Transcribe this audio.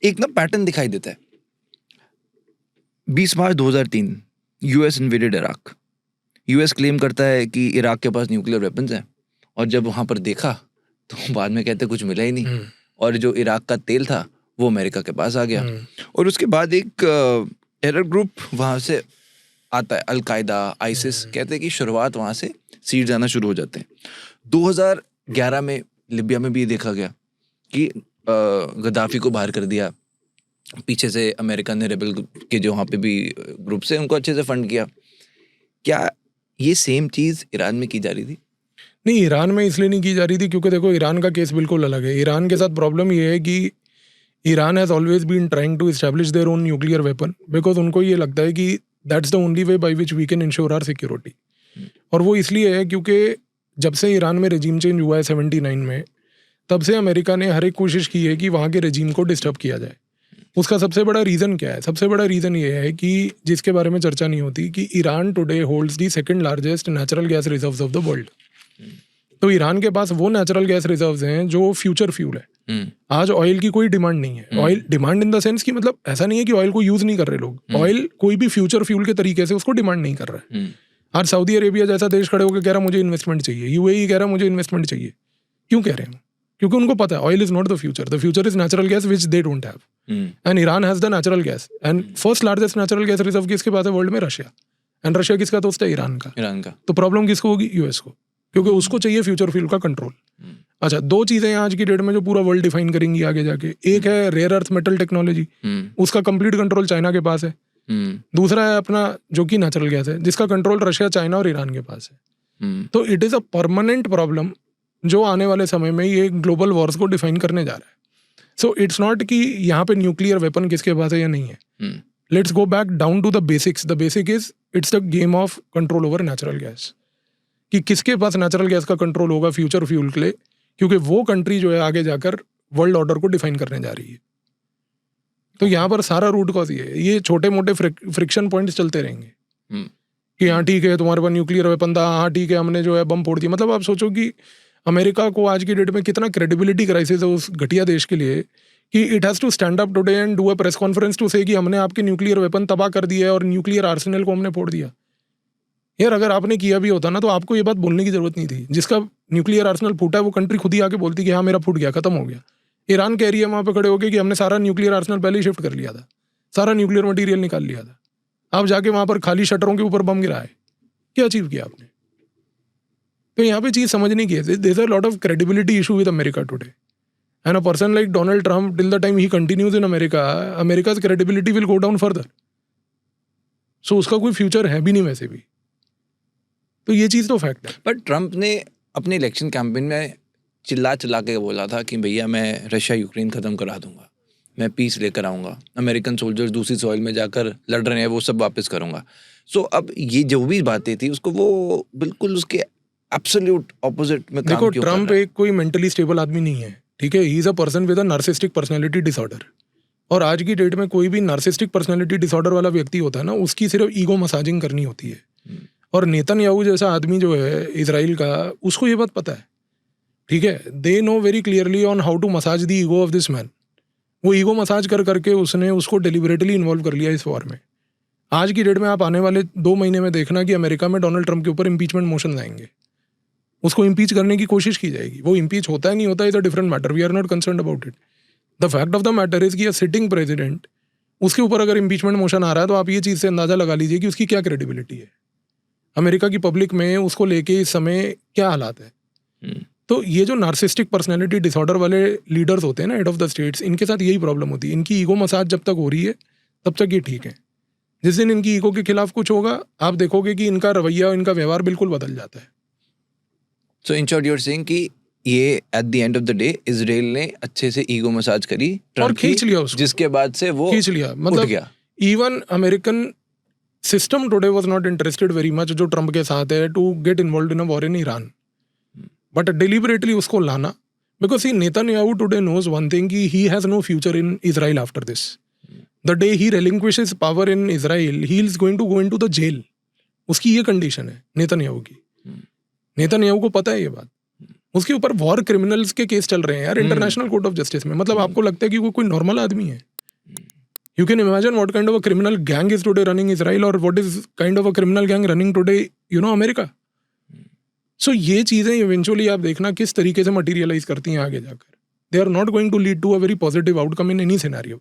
एक ना पैटर्न दिखाई देता है। 20 मार्च 2003 US invaded Iraq. US claim करता है कि इराक के पास न्यूक्लियर वेपन्स हैं, और जब वहाँ पर देखा तो बाद में कहते कुछ मिला ही नहीं, और जो इराक का तेल था वो अमेरिका के पास आ गया। और उसके बाद एक टेरर ग्रुप वहाँ से आता है, अलकायदा, आइसिस, कहते हैं कि शुरुआत वहाँ से सीड जाना शुरू हो जाते हैं। 2011 में लिबिया में भी ये देखा गया कि गद्दाफी को बाहर कर दिया, पीछे से अमेरिका ने रेबल के जो वहाँ पे भी ग्रुप से उनको अच्छे से फंड किया। क्या ये सेम चीज़ ईरान में की जा रही थी? नहीं, ईरान में इसलिए नहीं की जा रही थी क्योंकि देखो ईरान का केस बिल्कुल अलग है। ईरान के साथ प्रॉब्लम ये है कि Iran has always been trying to establish their own nuclear weapon, because उनको ये लगता है कि that's the only way by which we can ensure our security. और वो इसलिए है क्योंकि जब से ईरान में रेजिम चेंज हुआ है 79 में, तब से अमेरिका ने हर एक कोशिश की है कि वहाँ के रेजिम को डिस्टर्ब किया जाए। उसका सबसे बड़ा रीज़न क्या है? सबसे बड़ा रीज़न ये है कि जिसके बारे में चर्चा नहीं होती, कि Iran today holds the second largest natural gas reserves of the world. तो ईरान के पास वो नेचुरल गैस रिजर्व्स हैं जो फ्यूचर फ्यूल है। आज ऑयल की कोई डिमांड नहीं है। Oil demand in the sense कि मतलब ऐसा नहीं है कि ऑयल को यूज नहीं कर रहे लोग, ऑयल कोई भी फ्यूचर फ्यूल के तरीके से उसको डिमांड नहीं कर रहा है। आज सऊदी अरेबिया जैसा देश खड़े होकर कह रहा मुझे इन्वेस्टमेंट चाहिए, यूएई कह रहा मुझे इन्वेस्टमेंट चाहिए। क्यों कह रहे हैं? क्योंकि उनको पता है oil is not the future is natural gas which they don't have, and Iran has the natural gas. And first largest natural gas reserve किसके पास है वर्ल्ड में? रशिया। एंड रशिया किसका दोस्त है? ईरान का। तो प्रॉब्लम किसको होगी? यूएस को, क्योंकि उसको चाहिए फ्यूचर फ्यूल का कंट्रोल। अच्छा, दो चीजें हैं आज की डेट में जो पूरा वर्ल्ड डिफाइन करेंगी आगे जाके। एक है रेयर अर्थ मेटल टेक्नोलॉजी, उसका कंप्लीट कंट्रोल चाइना के पास है। दूसरा है अपना जो कि नेचुरल गैस है, जिसका कंट्रोल रशिया, चाइना और ईरान के पास है। तो it is a permanent problem जो आने वाले समय में ये ग्लोबल वॉर्स को डिफाइन करने जा रहा है। सो इट्स नॉट कि यहाँ पे न्यूक्लियर वेपन किसके पास है या नहीं है। Let's go back down to the basics. The basic is it's the game of control over natural gas, कि किसके पास नेचुरल गैस का कंट्रोल होगा फ्यूचर फ्यूल के लिए, क्योंकि वो कंट्री जो है आगे जाकर वर्ल्ड ऑर्डर को डिफाइन करने जा रही है। तो यहाँ पर सारा रूट कॉज ये छोटे मोटे फ्रिक्शन पॉइंट्स चलते रहेंगे कि हाँ ठीक है तुम्हारे पास न्यूक्लियर वेपन था, हाँ ठीक है हमने जो है बम फोड़ दिया। मतलब आप सोचो कि अमेरिका को आज की डेट में कितना क्रेडिबिलिटी क्राइसिस है उस घटिया देश के लिए, कि it has to stand up today and do a press conference to say कि हमने आपके न्यूक्लियर वेपन तबाह कर दिया है और न्यूक्लियर आर्सेनल को हमने फोड़ दिया। यार अगर आपने किया भी होता ना तो आपको ये बात बोलने की जरूरत नहीं थी। जिसका न्यूक्लियर आर्सेनल फूटा है वो कंट्री खुद ही आके बोलती कि हाँ मेरा फूट गया, खत्म हो गया। ईरान कह रही है वहाँ पे खड़े होकर कि हमने सारा न्यूक्लियर आर्सेनल पहले ही शिफ्ट कर लिया था, सारा न्यूक्लियर मटीरियल निकाल लिया था। आप जाके वहाँ पर खाली शटरों के ऊपर बम गिराए, क्या अचीव किया आपने? तो यहाँ पे चीज़ समझने की है, there is a lot of credibility issue with America today, and a person like Donald Trump till the time he continues in America, America's credibility will go down further. So उसका कोई फ्यूचर है भी नहीं वैसे भी। तो ये चीज़ तो फैक्ट है। बट ट्रम्प ने अपने इलेक्शन कैंपेन में चिल्ला के बोला था कि भैया मैं रशिया यूक्रेन ख़त्म करा दूंगा, मैं पीस लेकर आऊँगा, अमेरिकन सोल्जर्स दूसरी सॉइल में जाकर लड़ रहे हैं वो सब वापस करूँगा। सो अब ये जो भी बातें थी उसको वो बिल्कुल उसके एब्सोल्यूट ऑपोजिट में काम देखो, क्यों कर रहा है? ट्रम्प एक कोई मेंटली स्टेबल आदमी नहीं है, ठीक है। He is a person with a narcissistic personality disorder. और आज की डेट में कोई भी नार्सिस्टिक पर्सनैलिटी डिसऑर्डर वाला व्यक्ति होता है ना, उसकी सिर्फ ईगो मसाजिंग करनी होती है। और नेतन्याहू जैसा आदमी जो है इजराइल का, उसको ये बात पता है, ठीक है। They know very clearly on how to massage the ego of this man. वो ईगो मसाज कर करके उसने उसको डेलिबरेटली इन्वॉल्व कर लिया इस वॉर में। आज की डेट में आप आने वाले 2 महीने में देखना कि अमेरिका में डोनाल्ड ट्रम्प के ऊपर इम्पीचमेंट मोशन आएंगे, उसको इम्पीच करने की कोशिश की जाएगी। वो इम्पीच होता है नहीं होता is a different matter, we are not concerned about it. The fact of the matter is कि अ सिटिंग प्रेसिडेंट, उसके ऊपर अगर इम्पीचमेंट मोशन आ रहा है तो आप ये चीज़ से अंदाजा लगा लीजिए कि उसकी क्या क्रेडिबिलिटी है, अमेरिका की पब्लिक में उसको लेके इस समय क्या हालात है। तो ये जो नार्सिस्टिक पर्सनैलिटी डिसऑर्डर वाले लीडर्स होते हैं ना, हेड ऑफ द स्टेट्स, इनके साथ यही प्रॉब्लम होती है। इनकी ईगो मसाज जब तक हो रही है तब तक ये ठीक है। जिस दिन इनकी ईगो के खिलाफ कुछ होगा, आप देखोगे कि इनका रवैया, इनका व्यवहार बिल्कुल बदल जाता है। So in short you are saying कि ये at the end of the day Israel ने अच्छे से ईगो मसाज करी और खींच लिया उसको, जिसके बाद से वो खींच लिया। मतलब गया। Even American system today was not interested very much जो ट्रम्प के साथ है to get involve in a war in Iran, but deliberately उसको लाना, because he Netanyahu today knows one thing कि he has no future in Israel after this. The day he relinquishes power in Israel, he is going to go into the jail. उसकी ये condition है Netanyahu की। Netanyahu को पता है ये बात, उसके ऊपर वॉर क्रिमिनल्स के केस चल रहे हैं यार इंटरनेशनल कोर्ट ऑफ जस्टिस में। मतलब आपको लगता है कि वो कोई नॉर्मल आदमी है? You can imagine what kind of a criminal gang is today running Israel or what is kind of a criminal gang running today, America. So ये चीजें इवेंचुअली आप देखना किस तरीके से मटीरियलाइज करती हैं आगे जाकर. They are not going to lead to a very positive outcome in any scenario.